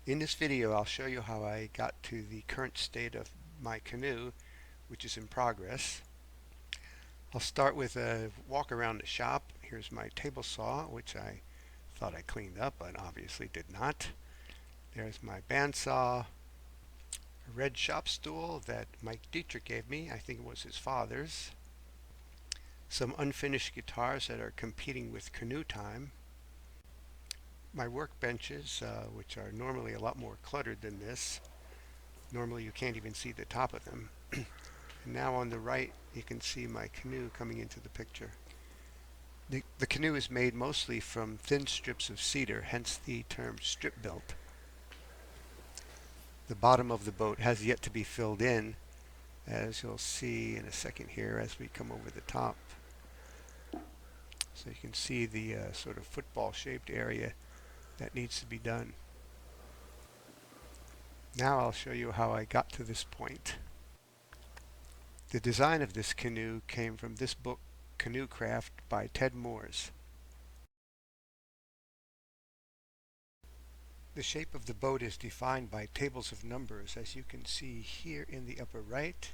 In this video, I'll show you how I got to the current state of my canoe, which is in progress. I'll start with a walk around the shop. Here's my table saw, which I thought I cleaned up, but obviously did not. There's my bandsaw, a red shop stool that Mike Dietrich gave me. I think it was his father's. Some unfinished guitars that are competing with canoe time. My workbenches, which are normally a lot more cluttered than this. Normally you can't even see the top of them. And now on the right you can see my canoe coming into the picture. The canoe is made mostly from thin strips of cedar, hence the term Stripbuilt. The bottom of the boat has yet to be filled in, as you'll see in a second here as we come over the top. So you can see the sort of football shaped area that needs to be done. Now I'll show you how I got to this point. The design of this canoe came from this book, Canoe Craft by Ted Moores. The shape of the boat is defined by tables of numbers, as you can see here in the upper right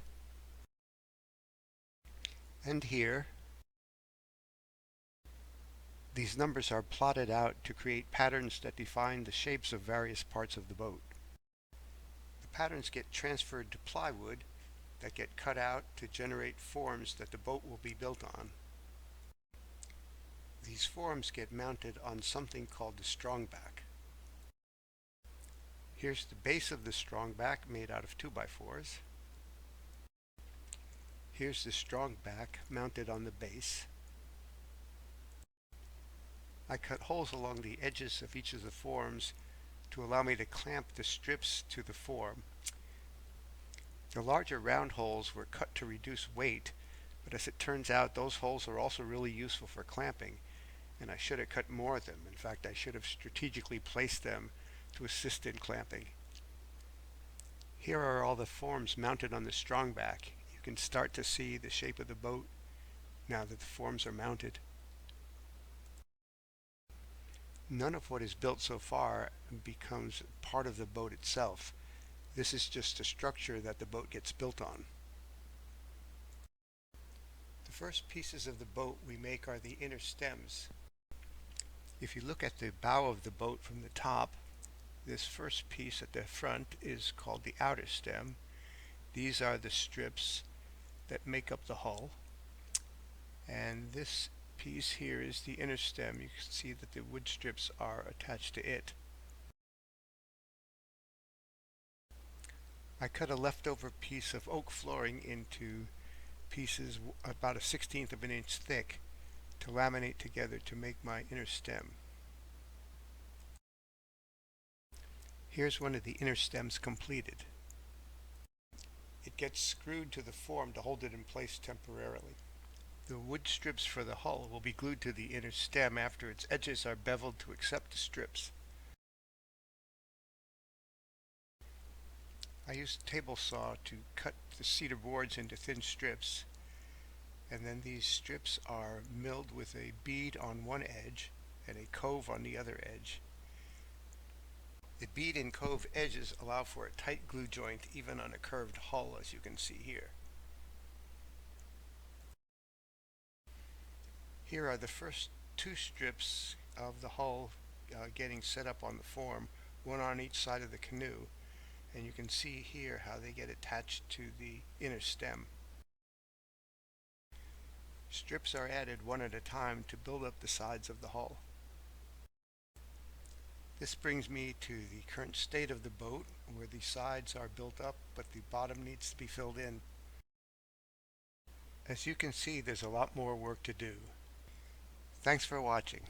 and here. These numbers are plotted out to create patterns that define the shapes of various parts of the boat. The patterns get transferred to plywood that get cut out to generate forms that the boat will be built on. These forms get mounted on something called the Strongback. Here's the base of the Strongback made out of 2x4s. Here's the Strongback mounted on the base. I cut holes along the edges of each of the forms to allow me to clamp the strips to the form. The larger round holes were cut to reduce weight, but as it turns out, those holes are also really useful for clamping, and I should have cut more of them. In fact, I should have strategically placed them to assist in clamping. Here are all the forms mounted on the Strongback. You can start to see the shape of the boat now that the forms are mounted. None of what is built so far becomes part of the boat itself. This is just a structure that the boat gets built on. The first pieces of the boat we make are the inner stems. If you look at the bow of the boat from the top, this first piece at the front is called the outer stem. These are the strips that make up the hull. And this piece here is the inner stem. You can see that the wood strips are attached to it. I cut a leftover piece of oak flooring into pieces about 1/16 of an inch thick to laminate together to make my inner stem. Here's one of the inner stems completed. It gets screwed to the form to hold it in place temporarily. The wood strips for the hull will be glued to the inner stem after its edges are beveled to accept the strips. I used a table saw to cut the cedar boards into thin strips, and then these strips are milled with a bead on one edge and a cove on the other edge. The bead and cove edges allow for a tight glue joint even on a curved hull, as you can see here. Here are the first two strips of the hull getting set up on the form, one on each side of the canoe, and you can see here how they get attached to the inner stem. Strips are added one at a time to build up the sides of the hull. This brings me to the current state of the boat, where the sides are built up but the bottom needs to be filled in. As you can see, there's a lot more work to do. Thanks for watching.